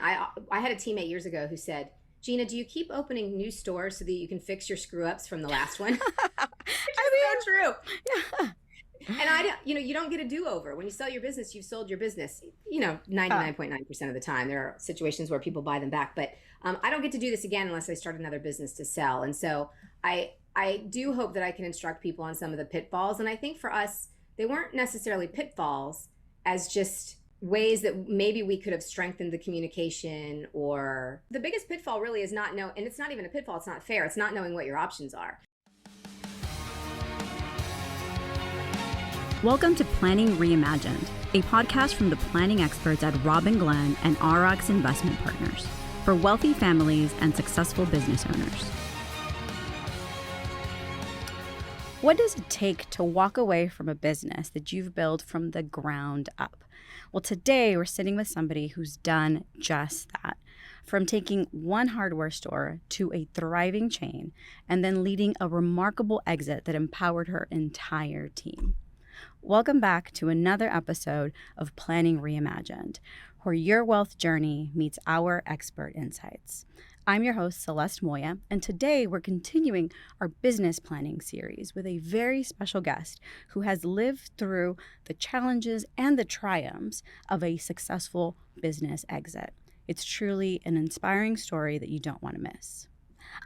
I had a teammate years ago who said, Gina, do you keep opening new stores so that you can fix your screw ups from the last one? Which is so true. Yeah. And you don't get a do-over. When you sell your business, you've sold your business, 99.9% of the time. There are situations where people buy them back, but I don't get to do this again unless I start another business to sell. And so I do hope that I can instruct people on some of the pitfalls. And I think for us, they weren't necessarily pitfalls as just ways that maybe we could have strengthened the communication. Or the biggest pitfall really is not know, and it's not even a pitfall, it's not fair. It's not knowing what your options are. Welcome to Planning Reimagined, a podcast from the planning experts at Robin Glenn and RX Investment Partners for wealthy families and successful business owners. What does it take to walk away from a business that you've built from the ground up? Well, today we're sitting with somebody who's done just that. From taking one hardware store to a thriving chain and then leading a remarkable exit that empowered her entire team. Welcome back to another episode of Planning Reimagined, where your wealth journey meets our expert insights. I'm your host, Celeste Moya, and today we're continuing our business planning series with a very special guest who has lived through the challenges and the triumphs of a successful business exit. It's truly an inspiring story that you don't want to miss.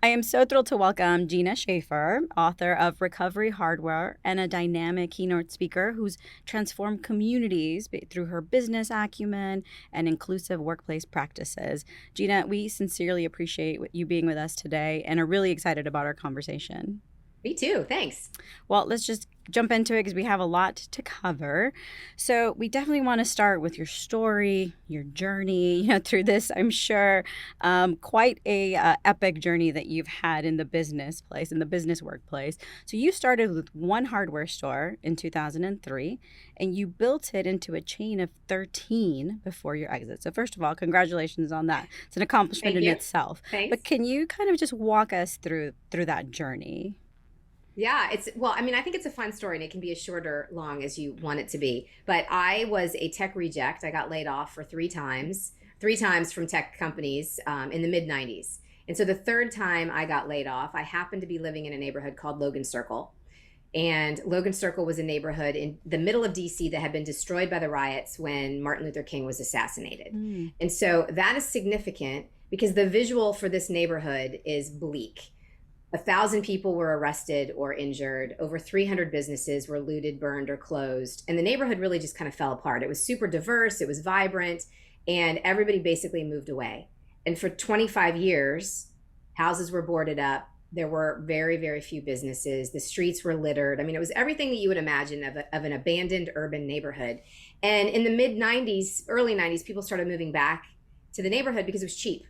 I am so thrilled to welcome Gina Schaefer, author of Recovery Hardware and a dynamic keynote speaker who's transformed communities through her business acumen and inclusive workplace practices. Gina, we sincerely appreciate you being with us today and are really excited about our conversation. Me too. Thanks. Well, let's just jump into it because we have a lot to cover. So we definitely want to start with your story, your journey, through this, I'm sure, quite a epic journey that you've had in the business place, in the business workplace. So you started with one hardware store in 2003, and you built it into a chain of 13 before your exit. So first of all, congratulations on that. It's an accomplishment in itself. Thanks. But can you kind of just walk us through that journey? Yeah, I think it's a fun story, and it can be as short or long as you want it to be. But I was a tech reject. I got laid off for three times from tech companies in the mid 90s. And so the third time I got laid off, I happened to be living in a neighborhood called Logan Circle. And Logan Circle was a neighborhood in the middle of DC that had been destroyed by the riots when Martin Luther King was assassinated. And so that is significant because the visual for this neighborhood is bleak. 1,000 people were arrested or injured. Over 300 businesses were looted, burned, or closed. And the neighborhood really just kind of fell apart. It was super diverse. It was vibrant. And everybody basically moved away. And for 25 years, houses were boarded up. There were very, very few businesses. The streets were littered. I mean, it was everything that you would imagine of an abandoned urban neighborhood. And in the mid 90s, early 90s, people started moving back to the neighborhood because it was cheap.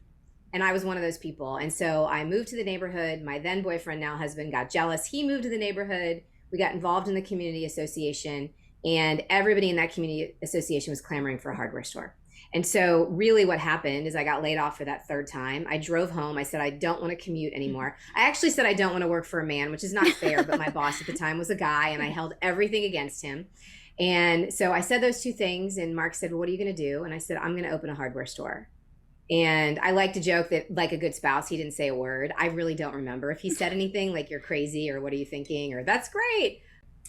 And I was one of those people. And so I moved to the neighborhood. My then boyfriend, now husband, got jealous. He moved to the neighborhood. We got involved in the community association. And everybody in that community association was clamoring for a hardware store. And so really what happened is I got laid off for that third time. I drove home. I said, I don't want to commute anymore. I actually said I don't want to work for a man, which is not fair. But my boss at the time was a guy, and I held everything against him. And so I said those two things. And Mark said, well, what are you going to do? And I said, I'm going to open a hardware store. And I like to joke that, like a good spouse, he didn't say a word. I really don't remember if he said anything like, you're crazy, or what are you thinking, or that's great.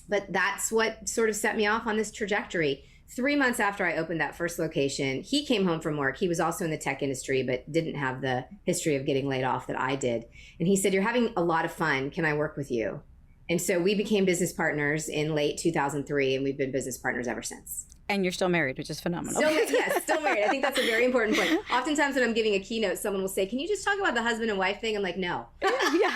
But that's what sort of set me off on this trajectory. 3 months after I opened that first location, he came home from work. He was also in the tech industry, but didn't have the history of getting laid off that I did. And he said, you're having a lot of fun. Can I work with you? And so we became business partners in late 2003, and we've been business partners ever since. And you're still married, which is phenomenal. Still married. I think that's a very important point. Oftentimes when I'm giving a keynote, someone will say, can you just talk about the husband and wife thing? I'm like, no. Yeah.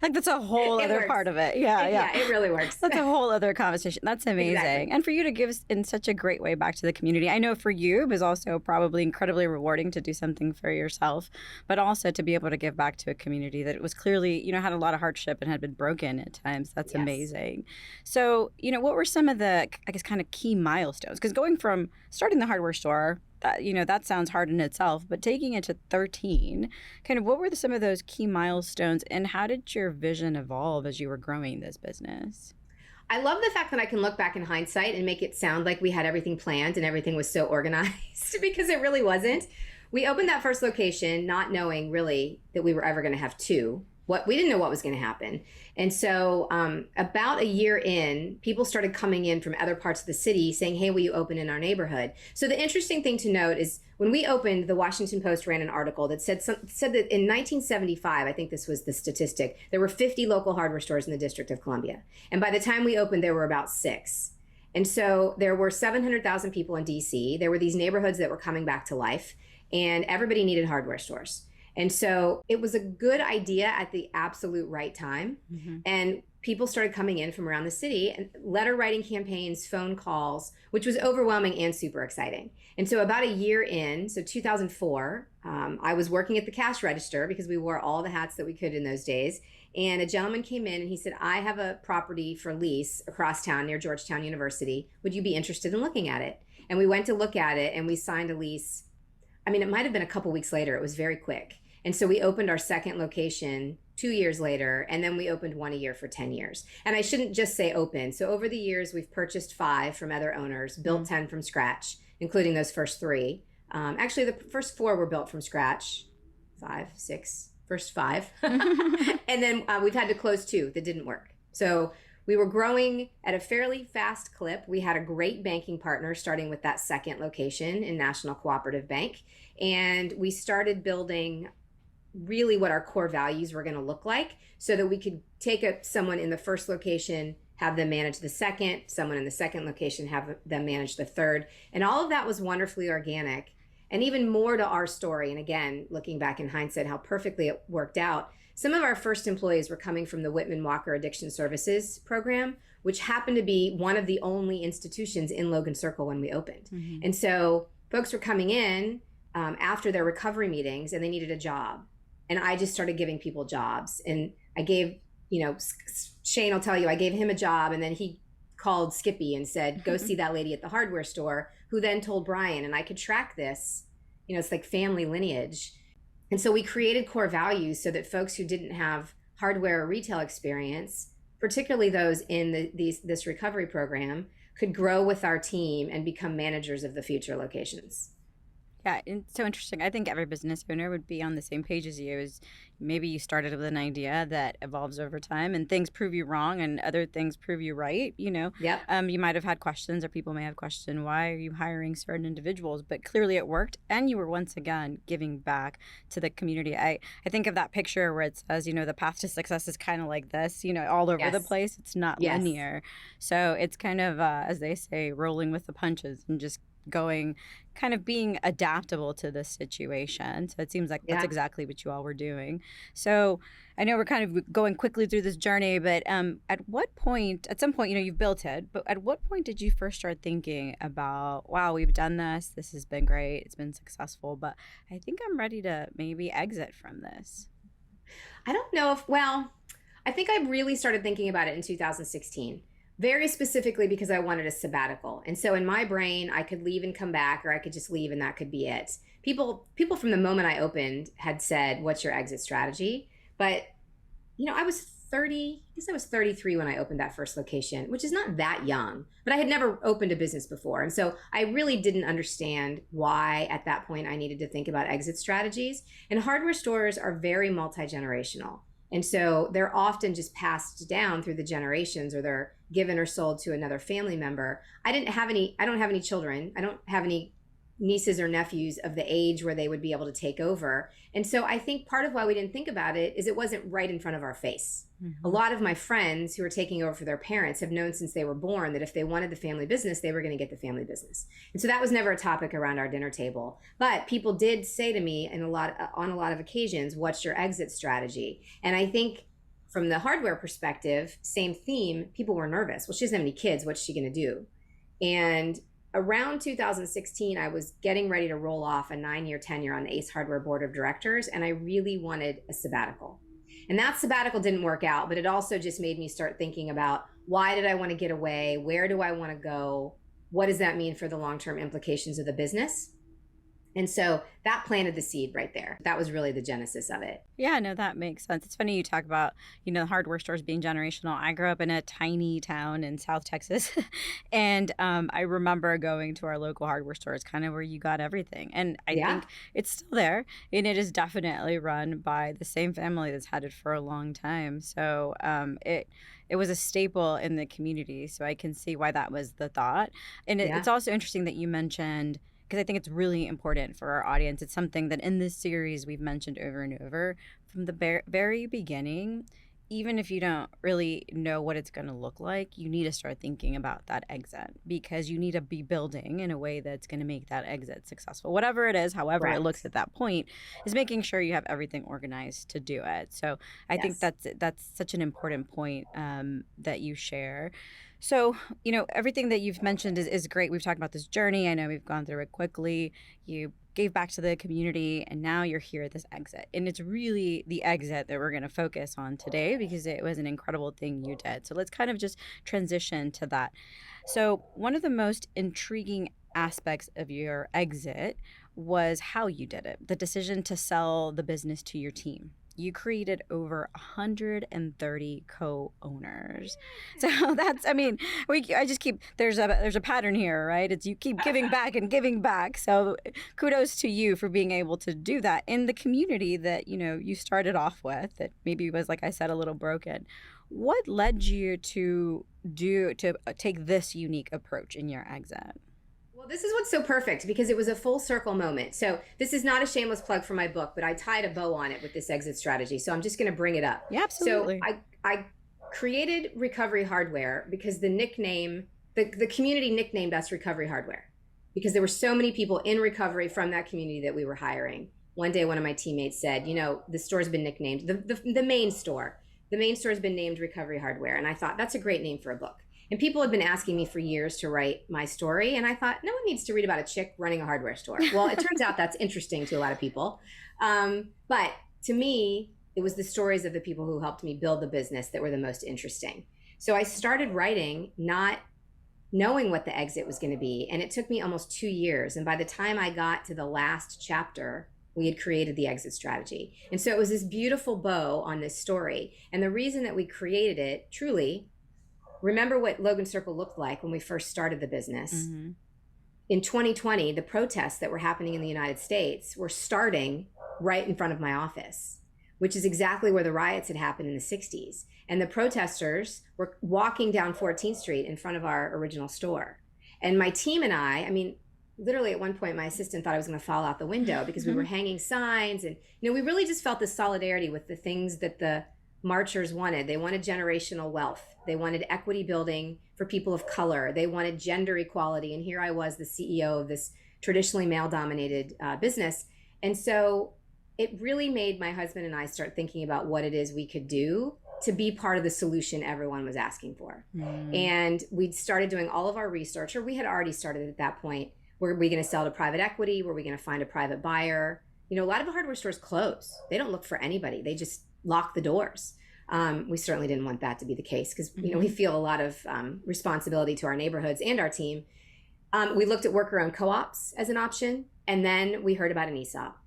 Like that's a whole other part of it. Yeah, it really works. That's a whole other conversation. That's amazing. Exactly. And for you to give in such a great way back to the community. I know for you, it was also probably incredibly rewarding to do something for yourself, but also to be able to give back to a community that was clearly, had a lot of hardship and had been broken at times. That's amazing. So, what were some of the, I guess, kind of key milestones? Because going from starting the hardware store, that sounds hard in itself, but taking it to 13, kind of what were some of those key milestones, and how did your vision evolve as you were growing this business? I love the fact that I can look back in hindsight and make it sound like we had everything planned and everything was so organized because it really wasn't. we opened that first location not knowing really that we were ever going to have two. We didn't know what was going to happen. And so about a year in, people started coming in from other parts of the city saying, hey, will you open in our neighborhood? So the interesting thing to note is when we opened, the Washington Post ran an article that said that in 1975, I think this was the statistic, there were 50 local hardware stores in the District of Columbia. And by the time we opened, there were about 6. And so there were 700,000 people in DC. There were these neighborhoods that were coming back to life, and everybody needed hardware stores. And so it was a good idea at the absolute right time. Mm-hmm. And people started coming in from around the city, and letter writing campaigns, phone calls, which was overwhelming and super exciting. And so about a year in, so 2004, I was working at the cash register because we wore all the hats that we could in those days. And a gentleman came in and he said, I have a property for lease across town near Georgetown University. Would you be interested in looking at it? And we went to look at it and we signed a lease. I mean, it might have been a couple weeks later. It was very quick. And so we opened our second location 2 years later, and then we opened one a year for 10 years. And I shouldn't just say open. So over the years, we've purchased 5 from other owners, built 10 from scratch, including those first 3. Actually, the first 4 were built from scratch. 5, 6, first 5. And then we've had to close 2 that didn't work. So we were growing at a fairly fast clip. We had a great banking partner starting with that second location in National Cooperative Bank. And we started building really what our core values were going to look like so that we could take someone in the first location, have them manage the second, someone in the second location, have them manage the third. And all of that was wonderfully organic. And even more to our story, and again, looking back in hindsight, how perfectly it worked out. Some of our first employees were coming from the Whitman Walker Addiction Services program, which happened to be one of the only institutions in Logan Circle when we opened. Mm-hmm. And so folks were coming in after their recovery meetings and they needed a job. And I just started giving people jobs. And I gave, Shane will tell you, I gave him a job. And then he called Skippy and said, go see that lady at the hardware store, who then told Brian. And I could track this, it's like family lineage. And so we created core values so that folks who didn't have hardware or retail experience, particularly those in this recovery program, could grow with our team and become managers of the future locations. Yeah, it's so interesting. I think every business owner would be on the same page as you. Is maybe you started with an idea that evolves over time, and things prove you wrong, and other things prove you right. Yep. You might have had questions, or people may have questioned, why are you hiring certain individuals? But clearly, it worked, and you were once again giving back to the community. I think of that picture where it says, the path to success is kind of like this, all over the place. It's not linear, so it's kind of as they say, rolling with the punches and just kind of being adaptable to this situation. So it seems like that's exactly what you all were doing. So I know we're kind of going quickly through this journey, but at some point, you've built it, but at what point did you first start thinking about, wow, we've done this has been great, it's been successful, but I think I'm ready to maybe exit from this? I don't know I think I really started thinking about it in 2016. Very specifically because I wanted a sabbatical. And so in my brain, I could leave and come back, or I could just leave and that could be it. People from the moment I opened had said, what's your exit strategy? But, I was 33 when I opened that first location, which is not that young, but I had never opened a business before. And so I really didn't understand why at that point I needed to think about exit strategies. And hardware stores are very multi-generational. And so they're often just passed down through the generations, or they're given or sold to another family member. I don't have any children. I don't have any nieces or nephews of the age where they would be able to take over. And so I think part of why we didn't think about it is it wasn't right in front of our face. Mm-hmm. A lot of my friends who are taking over for their parents have known since they were born that if they wanted the family business, they were going to get the family business. And so that was never a topic around our dinner table. But people did say to me on a lot of occasions, what's your exit strategy? And I think from the hardware perspective, same theme, people were nervous. Well, she doesn't have any kids. What's she going to do? And around 2016, I was getting ready to roll off a 9-year tenure on the Ace Hardware Board of Directors, and I really wanted a sabbatical. And that sabbatical didn't work out, but it also just made me start thinking about, why did I want to get away? Where do I want to go? What does that mean for the long-term implications of the business? And so that planted the seed right there. That was really the genesis of it. Yeah, no, that makes sense. It's funny you talk about, the hardware stores being generational. I grew up in a tiny town in South Texas, and I remember going to our local hardware store. It's kind of where you got everything. And I Yeah. think it's still there, and it is definitely run by the same family that's had it for a long time. So it was a staple in the community. So I can see why that was the thought. And Yeah. it's also interesting that you mentioned, because I think it's really important for our audience. It's something that in this series we've mentioned over and over from the very beginning. Even if you don't really know what it's going to look like, you need to start thinking about that exit, because you need to be building in a way that's going to make that exit successful. Whatever it is, however it looks Correct. at that point, is making sure you have everything organized to do it. So I think Yes. that's such an important point that you share. So, everything that you've mentioned is great. We've talked about this journey. I know we've gone through it quickly. You gave back to the community, and now you're here at this exit. And it's really the exit that we're going to focus on today, because it was an incredible thing you did. So let's kind of just transition to that. So, one of the most intriguing aspects of your exit was how you did it, the decision to sell the business to your team. You created over 130 co-owners. So that's, I just keep, there's a pattern here, right? It's you keep giving back and giving back. So kudos to you for being able to do that in the community that, you started off with, that maybe was, like I said, a little broken. What led you to take this unique approach in your exit? Well, this is what's so perfect, because it was a full circle moment. So this is not a shameless plug for my book, but I tied a bow on it with this exit strategy. So I'm just going to bring it up. Yeah, absolutely. So I created Recovery Hardware because the community nicknamed us Recovery Hardware, because there were so many people in recovery from that community that we were hiring. One day, one of my teammates said, the store's been nicknamed, the main store. The main store has been named Recovery Hardware. And I thought, that's a great name for a book. And people had been asking me for years to write my story. And I thought, no one needs to read about a chick running a hardware store. Well, it turns out that's interesting to a lot of people. But to me, it was the stories of the people who helped me build the business that were the most interesting. So I started writing, not knowing what the exit was going to be. And it took me almost 2 years. And by the time I got to the last chapter, we had created the exit strategy. And so it was this beautiful bow on this story. And the reason that we created it, truly, remember what Logan Circle looked like when we first started the business. Mm-hmm. In 2020, the protests that were happening in the United States were starting right in front of my office, which is exactly where the riots had happened in the 60s. And the protesters were walking down 14th Street in front of our original store. And my team and I literally at one point, my assistant thought I was going to fall out the window, because we were hanging signs. And, we really just felt this solidarity with the things that the marchers wanted. They wanted generational wealth. They wanted equity building for people of color. They wanted gender equality. And here I was, the CEO of this traditionally male-dominated business. And so it really made my husband and I start thinking about what it is we could do to be part of the solution everyone was asking for. And we started doing all of our research, or we had already started at that point. Were we going to sell to private equity? Were we going to find a private buyer? A lot of hardware stores close. They don't look for anybody. They just lock the doors. We certainly didn't want that to be the case, because we feel a lot of responsibility to our neighborhoods and our team. We looked at worker-owned co-ops as an option, and then we heard about an ESOP.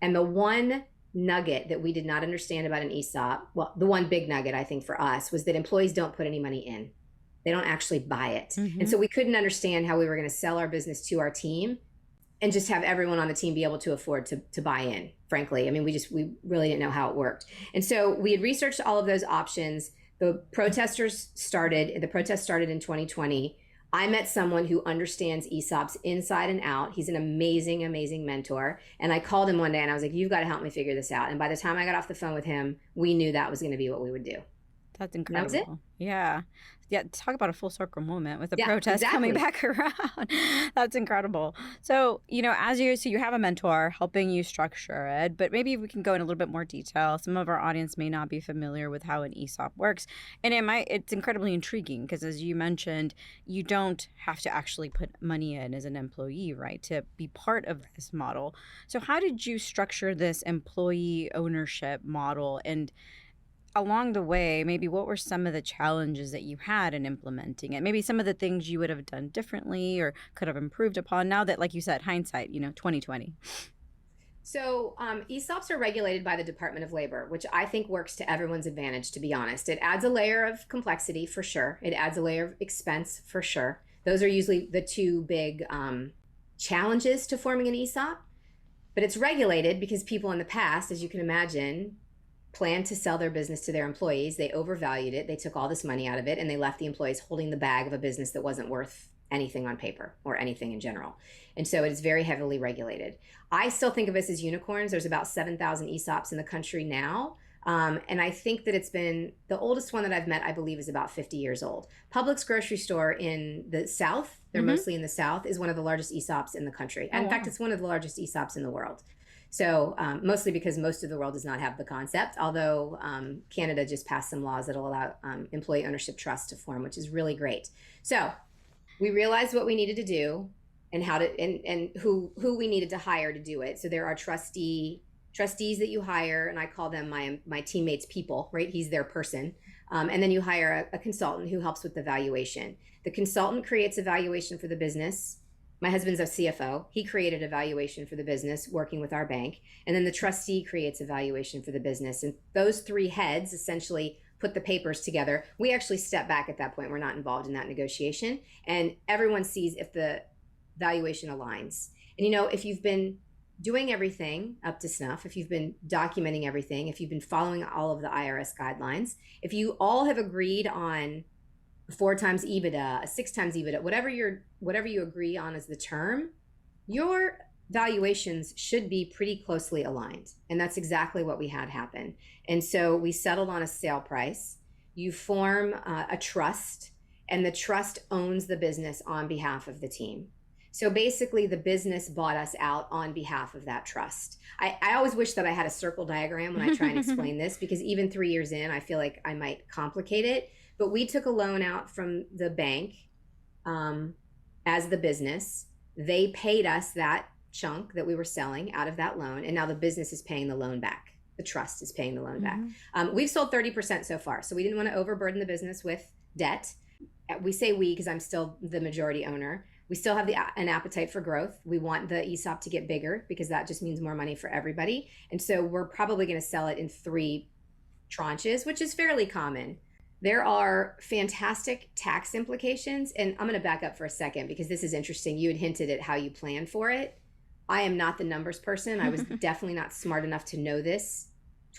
And the one nugget that we did not understand about an ESOP, well, the one big nugget I think for us, was that employees don't put any money in. They don't actually buy it. And so we couldn't understand how we were going to sell our business to our team and just have everyone on the team be able to afford to buy in, frankly. We really didn't know how it worked. And so we had researched all of those options. The protests started in 2020. I met someone who understands ESOPs inside and out. He's an amazing, amazing mentor. And I called him one day and I was like, you've got to help me figure this out. And by the time I got off the phone with him, we knew that was going to be what we would do. That's incredible. That was it. Yeah. Talk about a full circle moment with the Yeah, protest exactly. coming back around. That's incredible. So, you have a mentor helping you structure it, but maybe we can go in a little bit more detail. Some of our audience may not be familiar with how an ESOP works. And it's incredibly intriguing because, as you mentioned, you don't have to actually put money in as an employee, right, to be part of this model. So how did you structure this employee ownership model? And along the way, maybe what were some of the challenges that you had in implementing it? Maybe some of the things you would have done differently or could have improved upon now that, like you said, hindsight, 2020. So, ESOPs are regulated by the Department of Labor, which I think works to everyone's advantage, to be honest. It adds a layer of complexity for sure. It adds a layer of expense for sure. Those are usually the two big challenges to forming an ESOP. But it's regulated because people in the past, as you can imagine, planned to sell their business to their employees. They overvalued it. They took all this money out of it, and they left the employees holding the bag of a business that wasn't worth anything on paper or anything in general. And so it is very heavily regulated. I still think of us as unicorns. There's about 7,000 ESOPs in the country now. And I think that it's been the oldest one that I've met, I believe, is about 50 years old. Publix grocery store in the South, they're mostly in the South, is one of the largest ESOPs in the country. And in fact, it's one of the largest ESOPs in the world. So mostly because most of the world does not have the concept, although Canada just passed some laws that will allow employee ownership trusts to form, which is really great. So we realized what we needed to do and how to and who we needed to hire to do it. So there are trustees that you hire, and I call them my teammates people, right? He's their person. And then you hire a consultant who helps with the valuation. The consultant creates a valuation for the business. My husband's a CFO. He created a valuation for the business working with our bank. And then the trustee creates a valuation for the business. And those three heads essentially put the papers together. We actually step back at that point. We're not involved in that negotiation. And everyone sees if the valuation aligns. And if you've been doing everything up to snuff, if you've been documenting everything, if you've been following all of the IRS guidelines, if you all have agreed on 4 times EBITDA, 6 times EBITDA, whatever you agree on as the term, your valuations should be pretty closely aligned. And that's exactly what we had happen. And so we settled on a sale price. You form a trust, and the trust owns the business on behalf of the team. So basically, the business bought us out on behalf of that trust. I always wish that I had a circle diagram when I try and explain this, because even 3 years in, I feel like I might complicate it. But we took a loan out from the bank as the business. They paid us that chunk that we were selling out of that loan, and now the business is paying the loan back. The trust is paying the loan back. We've sold 30% so far, so we didn't want to overburden the business with debt. We say we because I'm still the majority owner. We still have an appetite for growth. We want the ESOP to get bigger because that just means more money for everybody. And so we're probably going to sell it in 3 tranches, which is fairly common. There are fantastic tax implications. And I'm going to back up for a second because this is interesting. You had hinted at how you plan for it. I am not the numbers person. I was definitely not smart enough to know this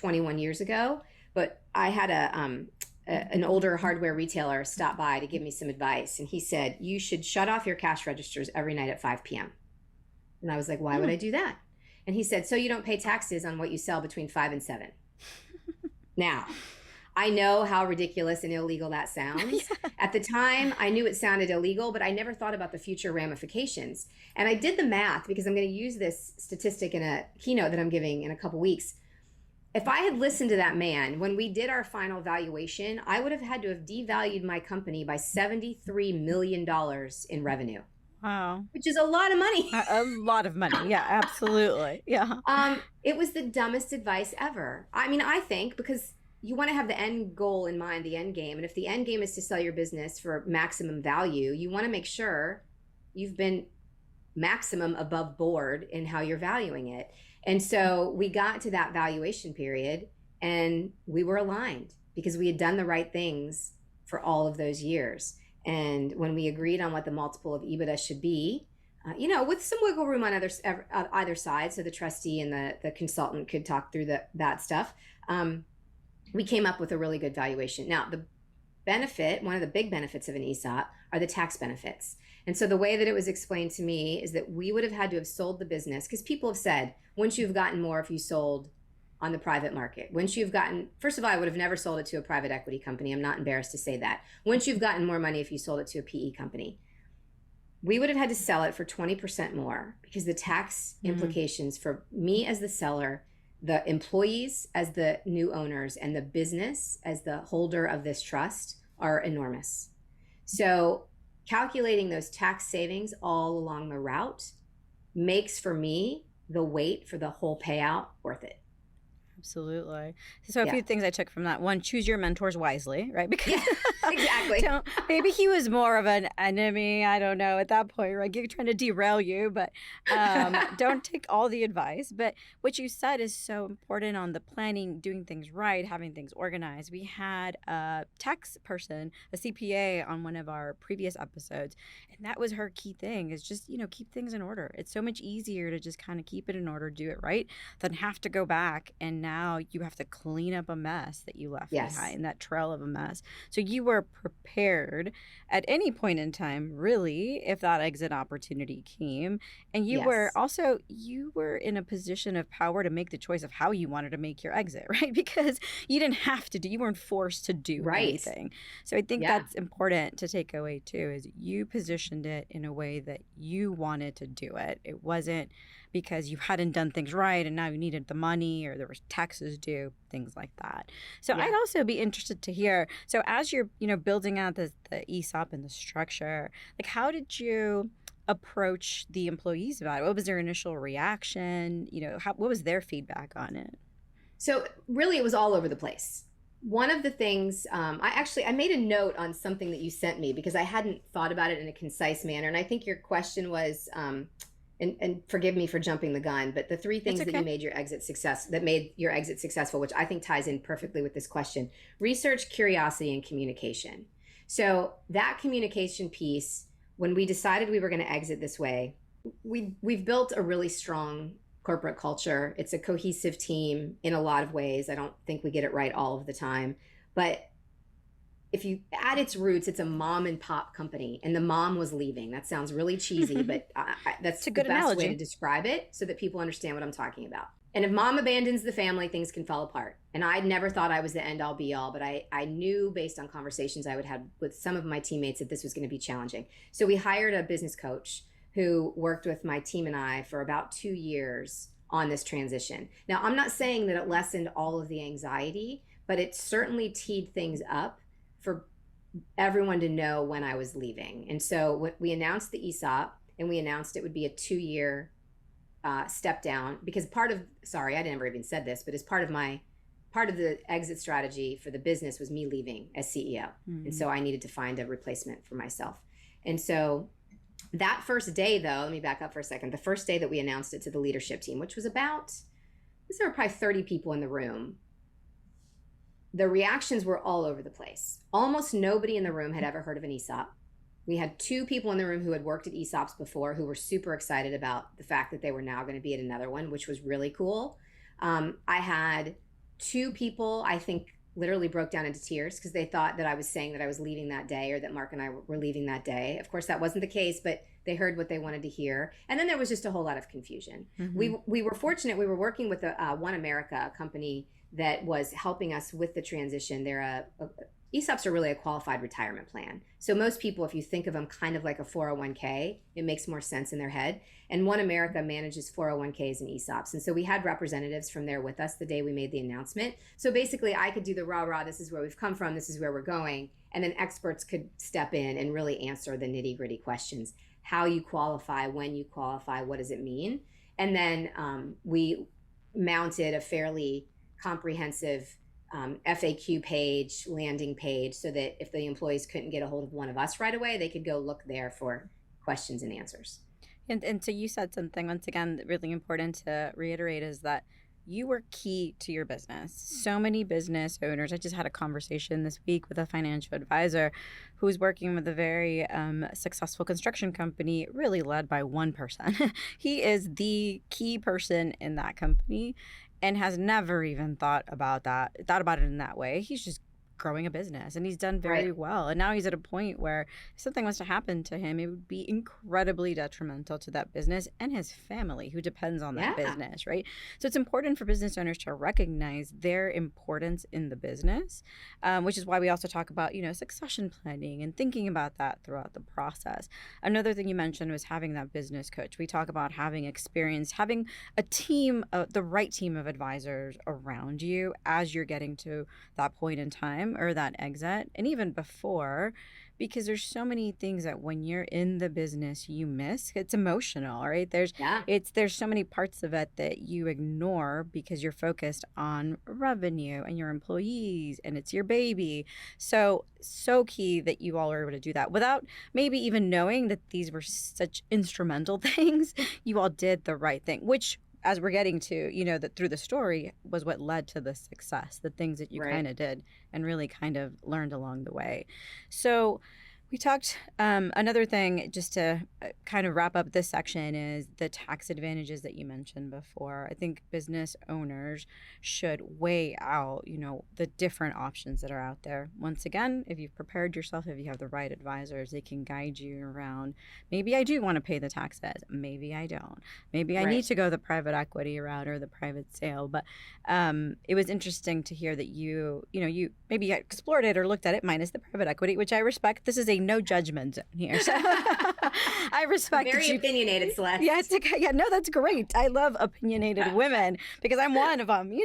21 years ago. But I had an older hardware retailer stop by to give me some advice. And he said, you should shut off your cash registers every night at 5 p.m. And I was like, why would I do that? And he said, so you don't pay taxes on what you sell between 5 and 7. Now, I know how ridiculous and illegal that sounds. At the time, I knew it sounded illegal, but I never thought about the future ramifications. And I did the math because I'm going to use this statistic in a keynote that I'm giving in a couple weeks. If I had listened to that man, when we did our final valuation, I would have had to have devalued my company by $73 million in revenue. Wow. Which is a lot of money. A lot of money. Yeah, absolutely. Yeah. It was the dumbest advice ever. I mean, I think because you want to have the end goal in mind, the end game. And if the end game is to sell your business for maximum value, you want to make sure you've been maximum above board in how you're valuing it. And so we got to that valuation period and we were aligned because we had done the right things for all of those years. And when we agreed on what the multiple of EBITDA should be, with some wiggle room on either side, so the trustee and the consultant could talk through that stuff, we came up with a really good valuation. Now, the benefit, one of the big benefits of an ESOP are the tax benefits. And so the way that it was explained to me is that we would have had to have sold the business, because people have said, wouldn't you have gotten more if you sold on the private market? Wouldn't you have gotten, first of all, I would have never sold it to a private equity company. I'm not embarrassed to say that. Wouldn't you have gotten more money if you sold it to a PE company? We would have had to sell it for 20% more because the tax implications for me as the seller, the employees as the new owners, and the business as the holder of this trust are enormous. So calculating those tax savings all along the route makes, for me, the wait for the whole payout worth it. Absolutely. So a Yeah. few things I took from that. One, choose your mentors wisely, right? Because Yeah, exactly. maybe he was more of an enemy. I don't know at that point, right? You're trying to derail you, but don't take all the advice. But what you said is so important on the planning, doing things right, having things organized. We had a tax person, a CPA on one of our previous episodes, and that was her key thing is just, keep things in order. It's so much easier to just kind of keep it in order, do it right, than have to go back and now you have to clean up a mess that you left Yes. behind, that trail of a mess. So you were prepared at any point in time, really, if that exit opportunity came. And you were in a position of power to make the choice of how you wanted to make your exit, right? Because you didn't have to you weren't forced to do Right. anything. So I think Yeah. that's important to take away too, is you positioned it in a way that you wanted to do it. It wasn't because you hadn't done things right and now you needed the money or there was taxes due, things like that. So Yeah. I'd also be interested to hear, so as you're, building out the ESOP and the structure, like how did you approach the employees about it? What was their initial reaction? What was their feedback on it? So really, it was all over the place. One of the things I made a note on something that you sent me because I hadn't thought about it in a concise manner, and I think your question was, and forgive me for jumping the gun, but the three things that made your exit successful, which I think ties in perfectly with this question: research, curiosity, and communication. So that communication piece, when we decided we were going to exit this way, we've built a really strong corporate culture. It's a cohesive team in a lot of ways. I don't think we get it right all of the time, but if you at its roots, it's a mom and pop company, and the mom was leaving. That sounds really cheesy, but that's the best way to describe it so that people understand what I'm talking about. And if mom abandons the family, things can fall apart. And I never thought I was the end all be all, but I knew based on conversations I would have with some of my teammates that this was going to be challenging. So we hired a business coach who worked with my team and I for about 2 years on this transition. Now, I'm not saying that it lessened all of the anxiety, but it certainly teed things up for everyone to know when I was leaving. And so we announced the ESOP, and we announced it would be a 2-year step down because I never even said this, but as part of the exit strategy for the business was me leaving as CEO. Mm-hmm. And so I needed to find a replacement for myself. And so that first day, though, let me back up for a second. The first day that we announced it to the leadership team, which was there were probably 30 people in the room, the reactions were all over the place. Almost nobody in the room had ever heard of an ESOP. We had 2 people in the room who had worked at ESOPs before who were super excited about the fact that they were now going to be at another one, which was really cool. I had 2 people, I think, literally broke down into tears because they thought that I was saying that I was leaving that day or that Mark and I were leaving that day. Of course, that wasn't the case, but they heard what they wanted to hear. And then there was just a whole lot of confusion. Mm-hmm. We were fortunate. We were working with One America, a company that was helping us with the transition. ESOPs are really a qualified retirement plan. So most people, if you think of them kind of like a 401k, it makes more sense in their head. And One America manages 401ks and ESOPs. And so we had representatives from there with us the day we made the announcement. So basically I could do the rah-rah, this is where we've come from, this is where we're going. And then experts could step in and really answer the nitty-gritty questions. How you qualify, when you qualify, what does it mean? And then we mounted a fairly comprehensive FAQ page, landing page, so that if the employees couldn't get a hold of one of us right away, they could go look there for questions and answers. And so you said something, once again, really important to reiterate is that you were key to your business. So many business owners, I just had a conversation this week with a financial advisor who's working with a very successful construction company, really led by one person. He is the key person in that company and has never even thought about it in that way. He's just growing a business and he's done very well. And now he's at a point where if something was to happen to him, it would be incredibly detrimental to that business and his family who depends on that business, right? So it's important for business owners to recognize their importance in the business, which is why we also talk about, succession planning and thinking about that throughout the process. Another thing you mentioned was having that business coach. We talk about having experience, having a team, the right team of advisors around you as you're getting to that point in time or that exit, and even before, because there's so many things that when you're in the business you miss. It's emotional, right? Yeah. There's so many parts of it that you ignore because you're focused on revenue and your employees and it's your baby. So key that you all are able to do that without maybe even knowing that these were such instrumental things. You all did the right thing, which, as we're getting to, that through the story was what led to the success, the things that you Right. kind of did and really kind of learned along the way. So we talked, another thing just to kind of wrap up this section is the tax advantages that you mentioned before. I think business owners should weigh out, the different options that are out there. Once again, if you've prepared yourself, if you have the right advisors, they can guide you around. Maybe I do want to pay the taxes. Maybe I don't. Maybe I need to go the private equity route or the private sale. But it was interesting to hear that you maybe explored it or looked at it minus the private equity, which I respect. This is a no judgment zone here. So I respect Very opinionated, Celeste. Yeah, no, that's great. I love opinionated women because I'm one of them.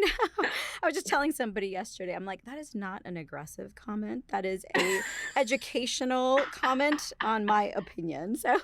I was just telling somebody yesterday, I'm like, that is not an aggressive comment. That is a educational comment on my opinion. So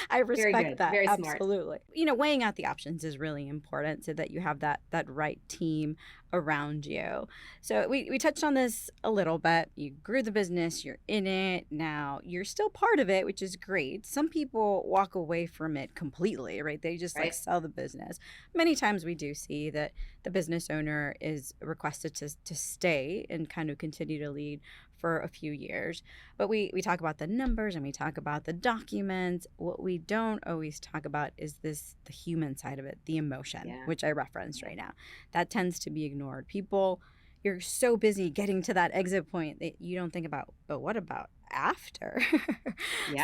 I respect that. Very absolutely. Smart. Weighing out the options is really important so that you have that right team around you. So we touched on this a little bit. You grew the business, you're in it now, you're still part of it, which is great. Some people walk away from it completely, right? They just like sell the business. Many times we do see that the business owner is requested to stay and kind of continue to lead for a few years. But we talk about the numbers and we talk about the documents. What we don't always talk about is the human side of it, the emotion, which I referenced right now. That tends to be ignored. People, you're so busy getting to that exit point that you don't think about, but what about after?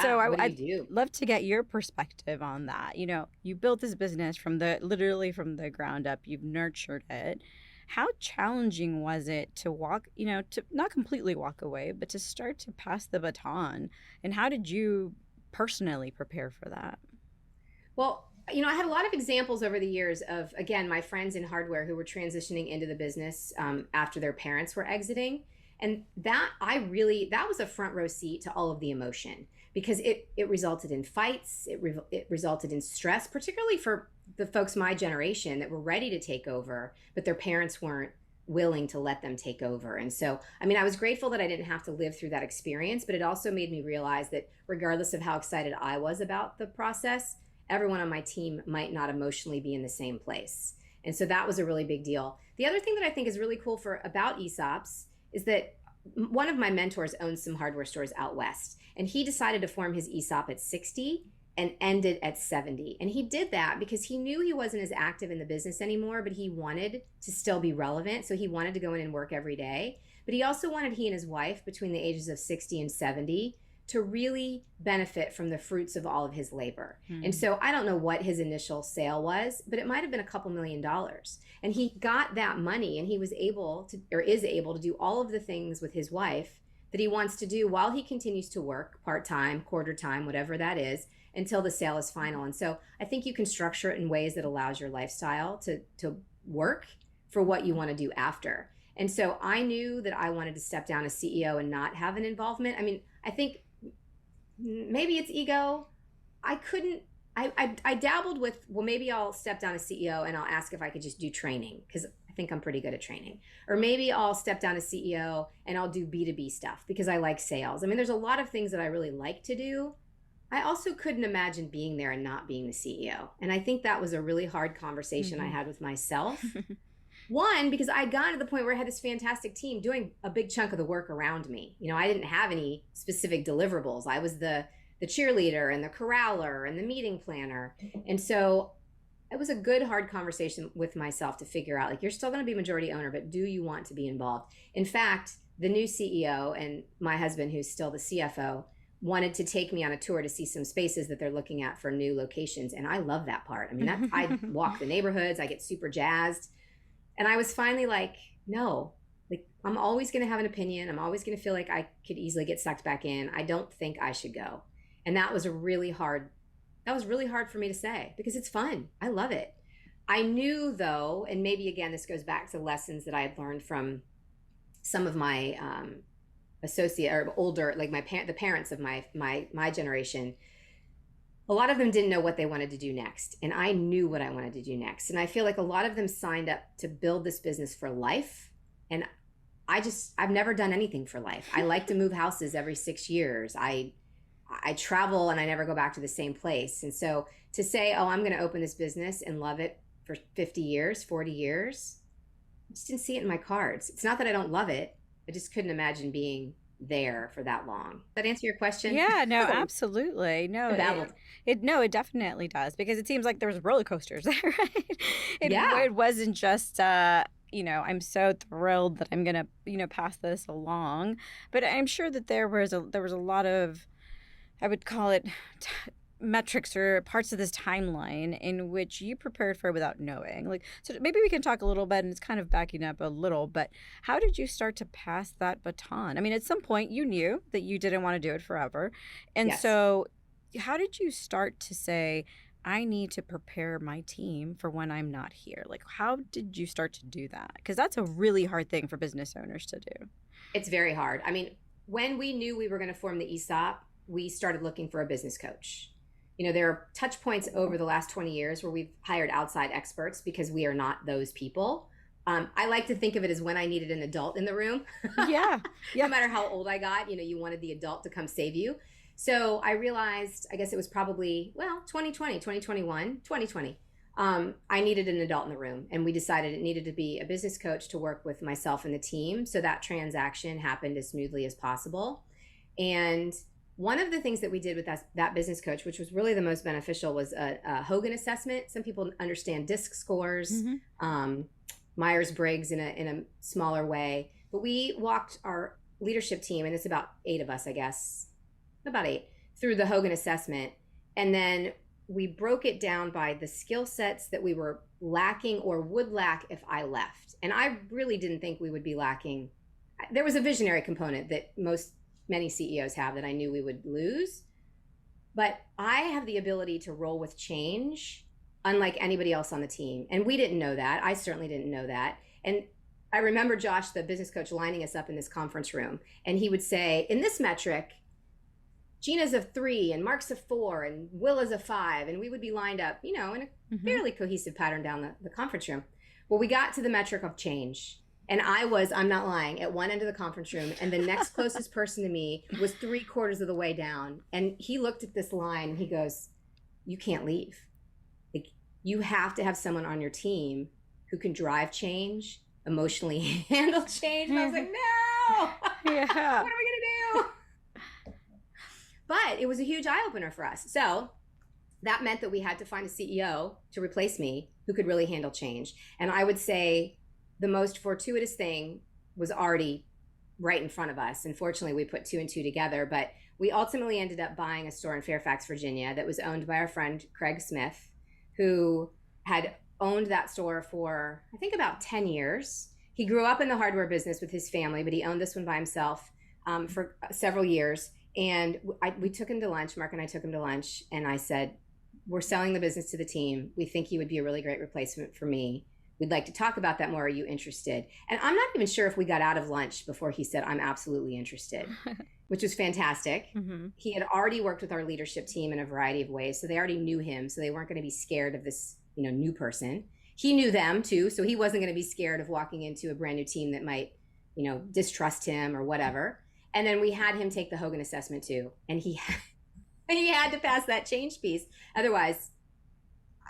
So I'd love to get your perspective on that. You built this business literally from the ground up. You've nurtured it. How challenging was it to walk, to not completely walk away, but to start to pass the baton? And how did you personally prepare for that? Well, I had a lot of examples over the years of, again, my friends in hardware who were transitioning into the business after their parents were exiting. And that was a front row seat to all of the emotion because it resulted in fights. It resulted in stress, particularly for the folks my generation that were ready to take over, but their parents weren't willing to let them take over. And so, I was grateful that I didn't have to live through that experience, but it also made me realize that regardless of how excited I was about the process, everyone on my team might not emotionally be in the same place. And so that was a really big deal. The other thing that I think is really cool about ESOPs is that one of my mentors owns some hardware stores out west, and he decided to form his ESOP at 60 and ended at 70. And he did that because he knew he wasn't as active in the business anymore, but he wanted to still be relevant. So he wanted to go in and work every day. But he also wanted he and his wife between the ages of 60 and 70 to really benefit from the fruits of all of his labor. And so I don't know what his initial sale was, but it might have been a couple $1 million. And he got that money and he was able to, or is able to do all of the things with his wife that he wants to do while he continues to work part-time, quarter time, whatever that is, until the sale is final. And so I think you can structure it in ways that allows your lifestyle to work for what you want to do after. And so I knew that I wanted to step down as CEO and not have an involvement. I think maybe it's ego. I dabbled with, well, maybe I'll step down as CEO and I'll ask if I could just do training because I think I'm pretty good at training. Or maybe I'll step down as CEO and I'll do B2B stuff because I like sales. There's a lot of things that I really like to do. I also couldn't imagine being there and not being the CEO. And I think that was a really hard conversation I had with myself. One, because I had gotten to the point where I had this fantastic team doing a big chunk of the work around me. I didn't have any specific deliverables. I was the cheerleader and the corraller and the meeting planner. And so it was a good, hard conversation with myself to figure out, you're still going to be majority owner, but do you want to be involved? In fact, the new CEO and my husband, who's still the CFO, wanted to take me on a tour to see some spaces that they're looking at for new locations. And I love that part. I walk the neighborhoods, I get super jazzed. And I was finally like, no, I'm always going to have an opinion. I'm always going to feel like I could easily get sucked back in. I don't think I should go. And that was really hard for me to say because it's fun. I love it. I knew though, and maybe again, this goes back to lessons that I had learned from some of my associate or older, like the parents of my generation, a lot of them didn't know what they wanted to do next. And I knew what I wanted to do next. And I feel like a lot of them signed up to build this business for life. And I've never done anything for life. I like to move houses every 6 years. I travel and I never go back to the same place. And so to say, oh, I'm going to open this business and love it for 50 years, 40 years, I just didn't see it in my cards. It's not that I don't love it. I just couldn't imagine being there for that long. Does that answer your question? Yeah, no, absolutely. No, I babbled. it definitely does, because it seems like there was roller coasters there, right? Yeah. It wasn't just I'm so thrilled that I'm gonna, pass this along. But I'm sure that there was a lot of, I would call it metrics or parts of this timeline in which you prepared for without knowing. Like, so maybe we can talk a little bit, and it's kind of backing up a little, but how did you start to pass that baton? I mean, at some point you knew that you didn't want to do it forever. And Yes. so how did you start to say, I need to prepare my team for when I'm not here? Like, how did you start to do that? Because that's a really hard thing for business owners to do. It's very hard. I mean, when we knew we were going to form the ESOP, we started looking for a business coach. There are touch points over the last 20 years where we've hired outside experts because we are not those people. I like to think of it as when I needed an adult in the room. Yeah. No matter how old I got, you wanted the adult to come save you. So I realized, I guess it was probably, 2020, 2021, 2020. I needed an adult in the room, and we decided it needed to be a business coach to work with myself and the team so that transaction happened as smoothly as possible. And one of the things that we did with that business coach, which was really the most beneficial, was a Hogan assessment. Some people understand DISC scores, Myers-Briggs in a smaller way. But we walked our leadership team, and it's about 8 of us, I guess, about 8, through the Hogan assessment. And then we broke it down by the skill sets that we were lacking or would lack if I left. And I really didn't think we would be lacking. There was a visionary component that many CEOs have that I knew we would lose. But I have the ability to roll with change, unlike anybody else on the team. And we didn't know that. I certainly didn't know that. And I remember Josh, the business coach, lining us up in this conference room. And he would say, in this metric, Gina's a 3 and Mark's a 4 and Will is a 5. And we would be lined up, in a fairly cohesive pattern down the conference room. Well, we got to the metric of change. And I'm not lying, at one end of the conference room. And the next closest person to me was 3/4 of the way down. And he looked at this line and he goes, you can't leave. Like, you have to have someone on your team who can drive change, emotionally handle change. And I was like, no, Yeah. what are we going to do? But it was a huge eye opener for us. So that meant that we had to find a CEO to replace me who could really handle change. And I would say the most fortuitous thing was already right in front of us. Unfortunately, we put 2 and 2 together, but we ultimately ended up buying a store in Fairfax, Virginia that was owned by our friend Craig Smith, who had owned that store for, I think, about 10 years. He grew up in the hardware business with his family, but he owned this one by himself for several years. And we took him to lunch. Mark and I took him to lunch, and I said, we're selling the business to the team. We think he would be a really great replacement for me. We'd like to talk about that more. Are you interested? And I'm not even sure if we got out of lunch before he said, I'm absolutely interested, which was fantastic. He had already worked with our leadership team in a variety of ways. So they already knew him. So they weren't going to be scared of this, new person. He knew them too. So he wasn't going to be scared of walking into a brand new team that might, distrust him or whatever. And then we had him take the Hogan assessment too. And he had to pass that change piece. Otherwise,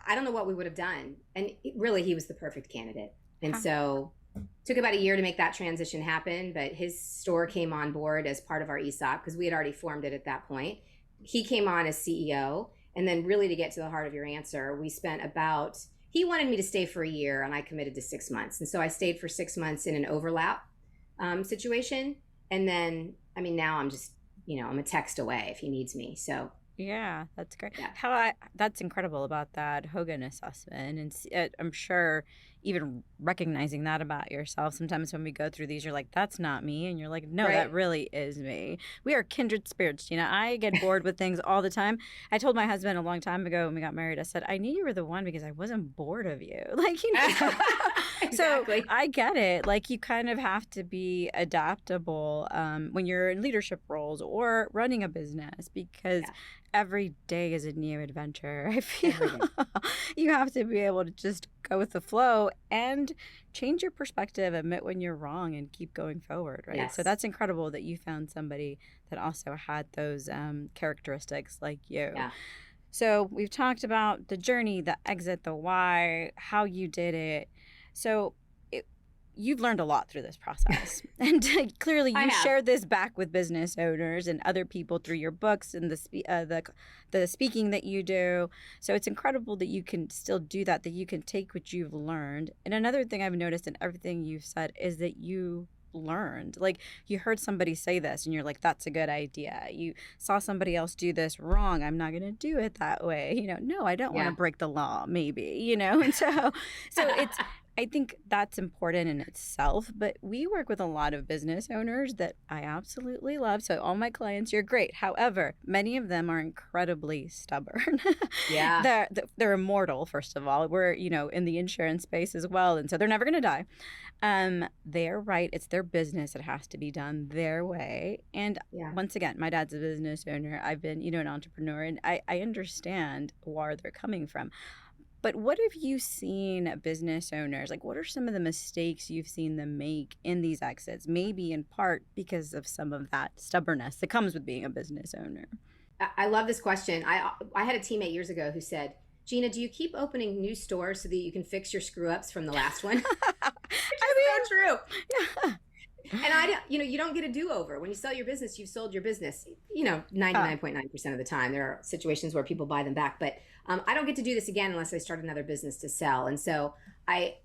I don't know what we would have done. And really, he was the perfect candidate. And so took about a year to make that transition happen. But his store came on board as part of our ESOP because we had already formed it at that point. He came on as CEO. And then really, to get to the heart of your answer, we spent he wanted me to stay for a year, and I committed to 6 months. And so I stayed for 6 months in an overlap situation. And then, now I'm just, I'm a text away if he needs me. So Yeah, that's great. Yeah. That's incredible about that Hogan assessment, and I'm sure even recognizing that about yourself. Sometimes when we go through these, you're like, "That's not me," and you're like, "No, that Right. really is me." We are kindred spirits, Gina. I get bored with things all the time. I told my husband a long time ago when we got married. I said, "I knew you were the one because I wasn't bored of you." Like, So Exactly. I get it. Like you kind of have to be adaptable when you're in leadership roles or running a business because Yeah. every day is a new adventure. I Every feel day. you have to be able to just go with the flow and change your perspective, admit when you're wrong, and keep going forward, right? So Yes. that's incredible that you found somebody that also had those characteristics like you. Yeah. So we've talked about the journey, the exit, the why, how you did it. So you've learned a lot through this process. And clearly I you have. shared this back with business owners and other people through your books and the speaking that you do. So it's incredible that you can still do that you can take what you've learned. And another thing I've noticed in everything you've said is that you learned. Like you heard somebody say this and you're like, that's a good idea. You saw somebody else do this wrong. I'm not going to do it that way. No, I don't want to Yeah. break the law, maybe. And so it's I think that's important in itself, but we work with a lot of business owners that I absolutely love. So all my clients, you're great. However, many of them are incredibly stubborn. Yeah. they're immortal, first of all. We're, in the insurance space as well. And so they're never going to die. They're right. It's their business. It has to be done their way. And Yeah. once again, my dad's a business owner. I've been, an entrepreneur, and I understand where they're coming from. But what have you seen business owners, like what are some of the mistakes you've seen them make in these exits? Maybe in part because of some of that stubbornness that comes with being a business owner. I love this question. I had a teammate years ago who said, Gina, do you keep opening new stores so that you can fix your screw ups from the last one? Which is so true. Yeah. And you don't get a do-over. When you sell your business, you've sold your business, 99.9% of the time. There are situations where people buy them back, but I don't get to do this again unless I start another business to sell. And so I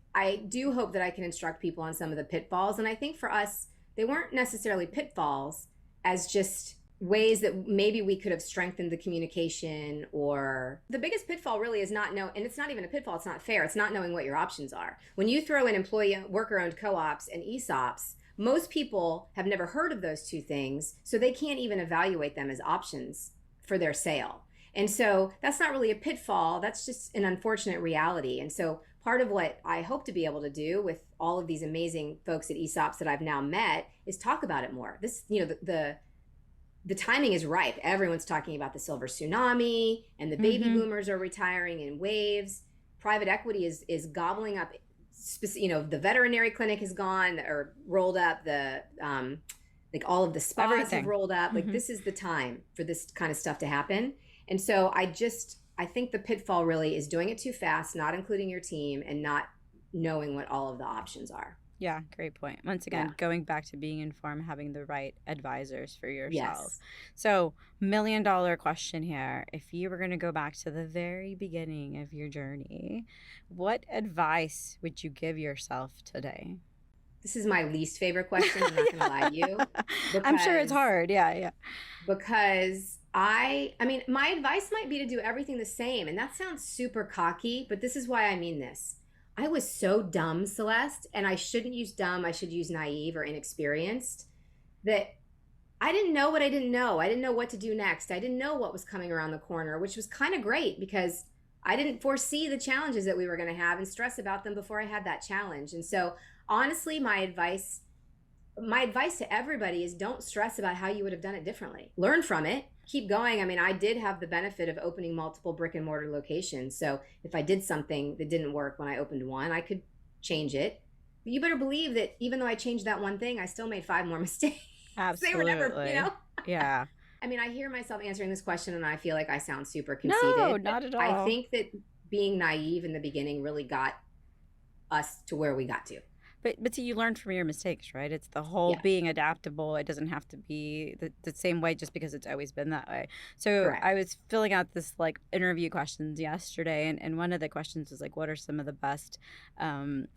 do hope that I can instruct people on some of the pitfalls. And I think for us, they weren't necessarily pitfalls as just ways that maybe we could have strengthened the communication. Or the biggest pitfall really is not know, and it's not even a pitfall, it's not fair, it's not knowing what your options are. When you throw in employee worker-owned co-ops and ESOPs, most people have never heard of those two things, so they can't even evaluate them as options for their sale. And so that's not really a pitfall, that's just an unfortunate reality. And so part of what I hope to be able to do with all of these amazing folks at ESOPs that I've now met is talk about it more. This, the timing is ripe. Everyone's talking about the silver tsunami, and the baby boomers are retiring in waves. Private equity is gobbling up. The veterinary clinic has gone or rolled up. The like all of the spas have rolled up. Like this is the time for this kind of stuff to happen. And so I think the pitfall really is doing it too fast, not including your team, and not knowing what all of the options are. Yeah, great point. Once again, going back to being informed, having the right advisors for yourself. Yes. So, $1 million question here. If you were going to go back to the very beginning of your journey, what advice would you give yourself today? This is my least favorite question. I'm not going to lie to you. I'm sure it's hard. Yeah. Because my advice might be to do everything the same. And that sounds super cocky, but this is why I mean this. I was so dumb, Celeste, and I shouldn't use dumb. I should use naive or inexperienced, that I didn't know what I didn't know. I didn't know what to do next. I didn't know what was coming around the corner, which was kind of great because I didn't foresee the challenges that we were going to have and stress about them before I had that challenge. And so honestly, my advice to everybody is don't stress about how you would have done it differently. Learn from it. Keep going. I mean, I did have the benefit of opening multiple brick and mortar locations. So if I did something that didn't work when I opened one, I could change it. But you better believe that even though I changed that one thing, I still made 5 more mistakes. Absolutely. They were never, Yeah. I mean, I hear myself answering this question and I feel like I sound super conceited. No, not at all. I think that being naive in the beginning really got us to where we got to. But see, you learned from your mistakes, right? It's the whole being adaptable. It doesn't have to be the same way just because it's always been that way. So Correct. I was filling out this interview questions yesterday, and one of the questions was what are some of the best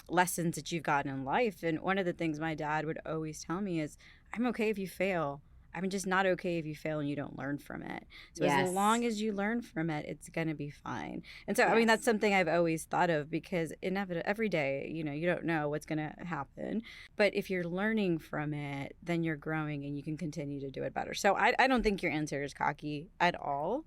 lessons that you've gotten in life? And one of the things my dad would always tell me is, I'm okay if you fail. I'm just not okay if you fail and you don't learn from it. So Yes. as long as you learn from it, it's going to be fine. And so, Yes. I mean, that's something I've always thought of, because inevitably every day, you know, you don't know what's going to happen. But if you're learning from it, then you're growing and you can continue to do it better. So I don't think your answer is cocky at all,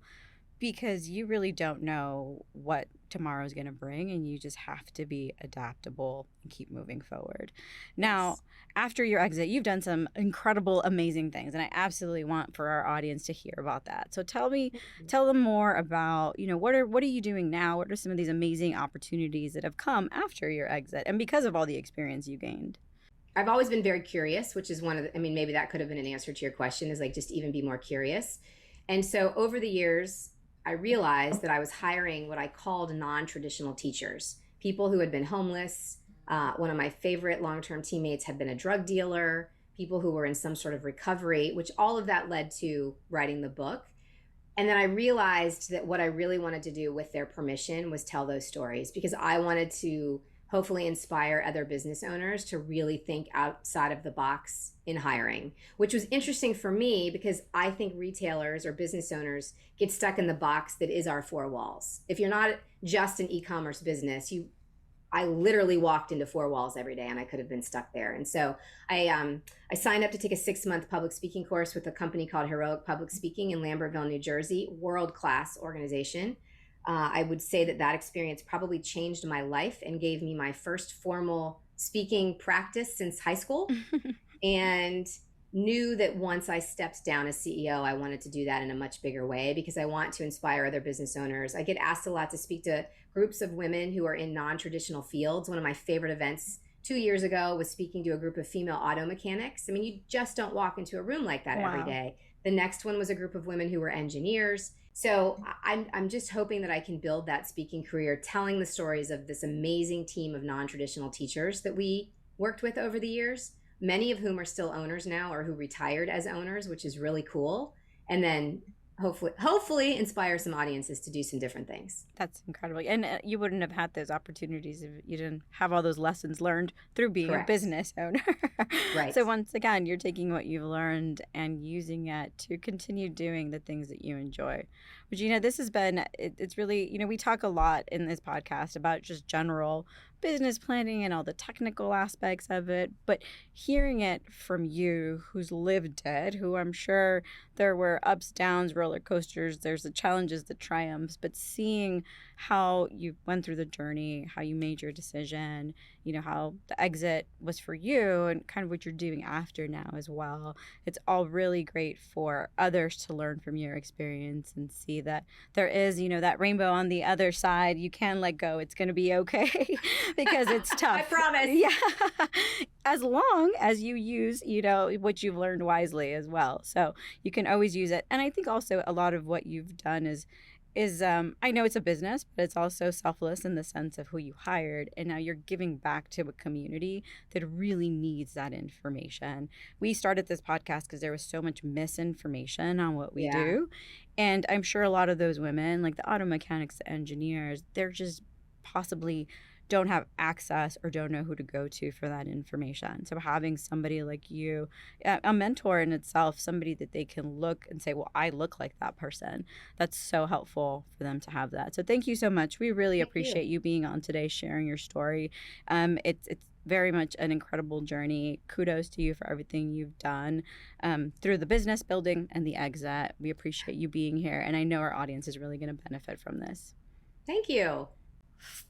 because you really don't know what tomorrow's going to bring, and you just have to be adaptable and keep moving forward. Now, Yes. after your exit, you've done some incredible, amazing things, and I absolutely want for our audience to hear about that. So tell them more about, you know, what are you doing now? What are some of these amazing opportunities that have come after your exit and because of all the experience you gained? I've always been very curious, which is one of the, I mean, maybe that could have been an answer to your question, is like just even be more curious. And so over the years, I realized that I was hiring what I called non-traditional teachers, people who had been homeless. One of my favorite long-term teammates had been a drug dealer, people who were in some sort of recovery, which all of that led to writing the book. And then I realized that what I really wanted to do, with their permission, was tell those stories, because I wanted to hopefully inspire other business owners to really think outside of the box in hiring, which was interesting for me because I think retailers or business owners get stuck in the box that is our four walls. If you're not just an e-commerce business, I literally walked into four walls every day, and I could have been stuck there. And so I signed up to take a 6-month public speaking course with a company called Heroic Public Speaking in Lambertville, New Jersey, world-class organization. I would say that experience probably changed my life and gave me my first formal speaking practice since high school. And knew that once I stepped down as CEO, I wanted to do that in a much bigger way, because I want to inspire other business owners. I get asked a lot to speak to groups of women who are in non-traditional fields. One of my favorite events 2 years ago was speaking to a group of female auto mechanics. I mean, you just don't walk into a room like that every day. The next one was a group of women who were engineers. So I'm just hoping that I can build that speaking career, telling the stories of this amazing team of non-traditional teachers that we worked with over the years, many of whom are still owners now, or who retired as owners, which is really cool. And then hopefully inspire some audiences to do some different things. That's incredible. And you wouldn't have had those opportunities if you didn't have all those lessons learned through being Correct. a business owner. Right. So once again, you're taking what you've learned and using it to continue doing the things that you enjoy. But Gina, this has been, it's really, you know, we talk a lot in this podcast about just general business planning and all the technical aspects of it, but hearing it from you, who's lived it, who I'm sure there were ups, downs, roller coasters, there's the challenges, the triumphs, but seeing how you went through the journey, how you made your decision, you know, how the exit was for you, and kind of what you're doing after now as well. It's all really great for others to learn from your experience and see that there is, you know, that rainbow on the other side. You can let go. It's going to be okay. Because it's tough. I promise. Yeah. As long as you use, you know, what you've learned wisely as well. So you can always use it. And I think also a lot of what you've done is I know it's a business, but it's also selfless in the sense of who you hired. And now you're giving back to a community that really needs that information. We started this podcast because there was so much misinformation on what we do. And I'm sure a lot of those women, like the auto mechanics, the engineers, they're just possibly don't have access or don't know who to go to for that information. So having somebody like you, a mentor in itself, somebody that they can look and say, well, I look like that person. That's so helpful for them to have that. So thank you so much. We really appreciate you being on today, sharing your story. It's very much an incredible journey. Kudos to you for everything you've done through the business building and the exit. We appreciate you being here. And I know our audience is really going to benefit from this. Thank you.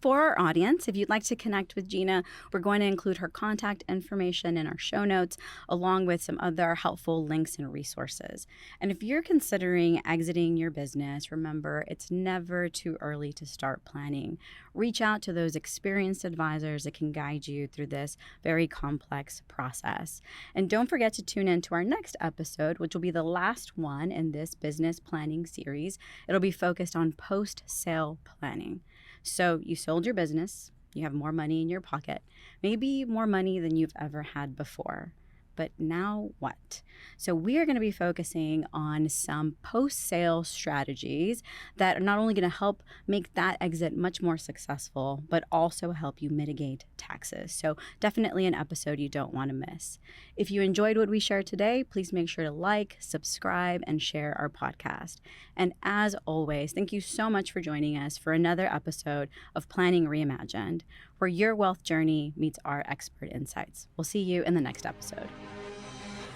For our audience, if you'd like to connect with Gina, we're going to include her contact information in our show notes, along with some other helpful links and resources. And if you're considering exiting your business, remember, it's never too early to start planning. Reach out to those experienced advisors that can guide you through this very complex process. And don't forget to tune in to our next episode, which will be the last one in this business planning series. It'll be focused on post-sale planning. So you sold your business, you have more money in your pocket, maybe more money than you've ever had before. But now what? So we are going to be focusing on some post-sale strategies that are not only going to help make that exit much more successful, but also help you mitigate taxes. So definitely an episode you don't want to miss. If you enjoyed what we shared today, please make sure to like, subscribe, and share our podcast. And as always, thank you so much for joining us for another episode of Planning Reimagined, where your wealth journey meets our expert insights. We'll see you in the next episode.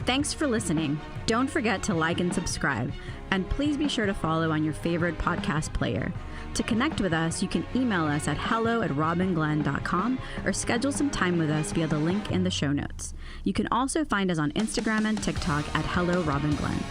Thanks for listening. Don't forget to like and subscribe, and please be sure to follow on your favorite podcast player. To connect with us, you can email us at hello@robinglenn.com or schedule some time with us via the link in the show notes. You can also find us on Instagram and TikTok at Hello Robin Glenn.